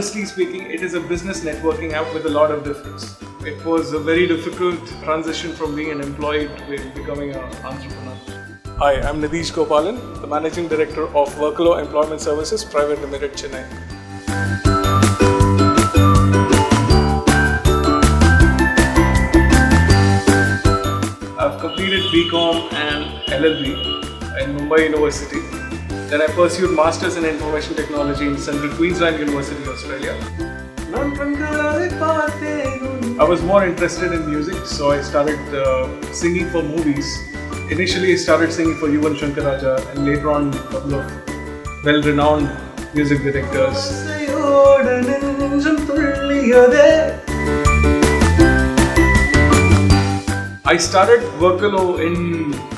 honestly speaking, it is a business networking app with a lot of difference. It was a very difficult transition from being an employee to becoming an entrepreneur. Hi, I'm Nidhish Gopalan, the Managing Director of Workalo Employment Services Private Limited, Chennai. I've completed BCom and LLB in Mumbai University. Then I pursued Masters in Information Technology in Central Queensland University, Australia. I was more interested in music, so I started singing for movies. Initially, I started singing for Yuvan Shankar Raja, and later on, a couple of well-renowned music directors. I started Workalo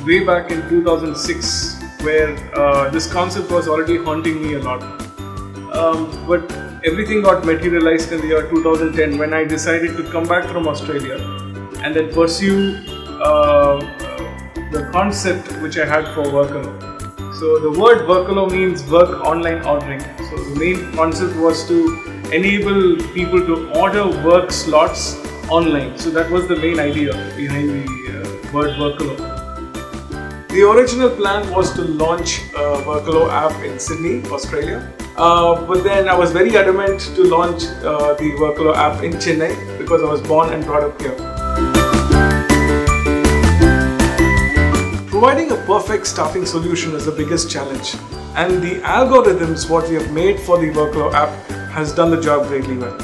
way back in 2006, where this concept was already haunting me a lot. But everything got materialized in the year 2010 when I decided to come back from Australia and then pursue the concept which I had for Workalo. So the word Workalo means work online ordering. So the main concept was to enable people to order work slots online. So that was the main idea behind the word Workalo. The original plan was to launch a Workalo app in Sydney, Australia. But then I was very adamant to launch the Workalo app in Chennai because I was born and brought up here. Providing a perfect staffing solution is the biggest challenge, and the algorithms what we have made for the Workalo app has done the job greatly well.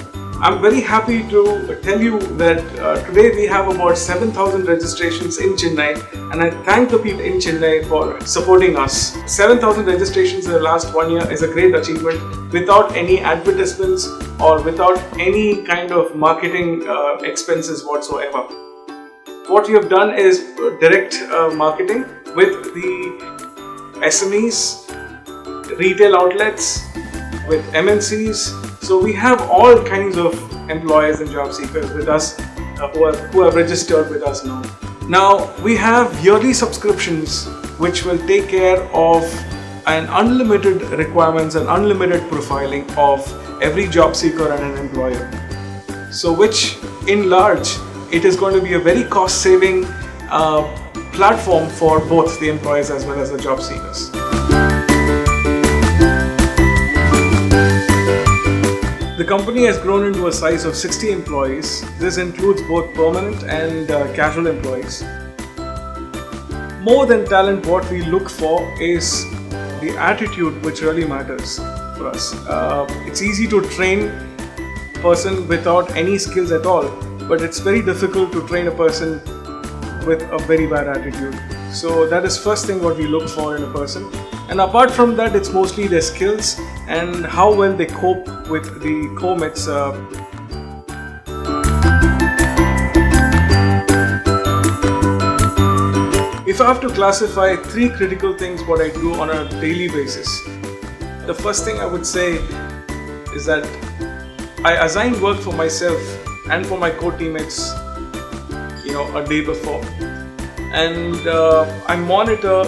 I'm very happy to tell you that today we have about 7,000 registrations in Chennai, and I thank the people in Chennai for supporting us. 7,000 registrations in the last 1 year is a great achievement without any advertisements or without any kind of marketing expenses whatsoever. What we have done is direct marketing with the SMEs, retail outlets, with MNCs. So we have all kinds of employers and job seekers with us who have registered with us now. Now we have yearly subscriptions which will take care of an unlimited requirements and unlimited profiling of every job seeker and an employer. So which in large, it is going to be a very cost-saving platform for both the employers as well as the job seekers. The company has grown into a size of 60 employees. This includes both permanent and casual employees. More than talent, what we look for is the attitude which really matters for us. It's easy to train a person without any skills at all, but it's very difficult to train a person with a very bad attitude. So that is first thing what we look for in a person. And apart from that, it's mostly their skills and how well they cope with the co-mates. If I have to classify 3 critical things what I do on a daily basis, the first thing I would say is that I assign work for myself and for my co-teammates, a day before, and I monitor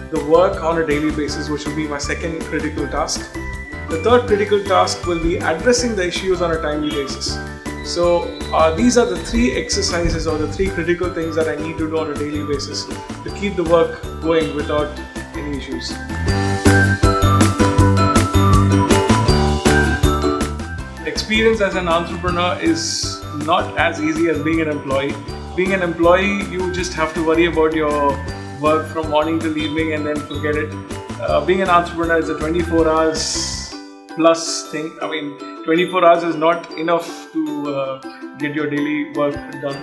the work on a daily basis, which will be my second critical task. The third critical task will be addressing the issues on a timely basis. So these are the 3 exercises or the 3 critical things that I need to do on a daily basis to keep the work going without any issues. Experience as an entrepreneur is not as easy as being an employee. Being an employee, you just have to worry about your work from morning till evening and then forget it. Being an entrepreneur is a 24 hours plus thing. 24 hours is not enough to get your daily work done.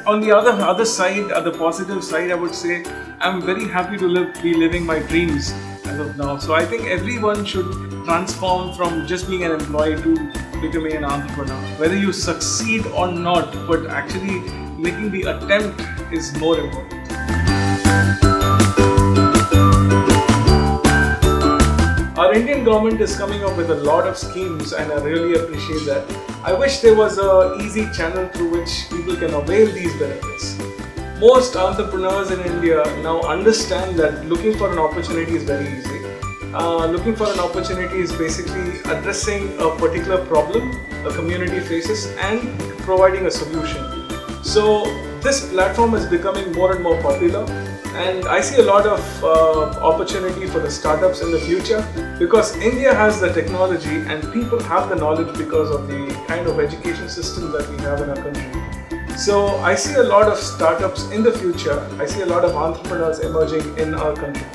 On the other side, the positive side, I would say I'm very happy to be living my dreams as of now. So I think everyone should transform from just being an employee to becoming an entrepreneur. Whether you succeed or not, but actually making the attempt is more important. Our Indian government is coming up with a lot of schemes and I really appreciate that. I wish there was an easy channel through which people can avail these benefits. Most entrepreneurs in India now understand that looking for an opportunity is very easy. looking for an opportunity is basically addressing a particular problem a community faces and providing a solution. So this platform is becoming more and more popular, and I see a lot of opportunity for the startups in the future because India has the technology and people have the knowledge because of the kind of education system that we have in our country. So I see a lot of startups in the future. I see a lot of entrepreneurs emerging in our country.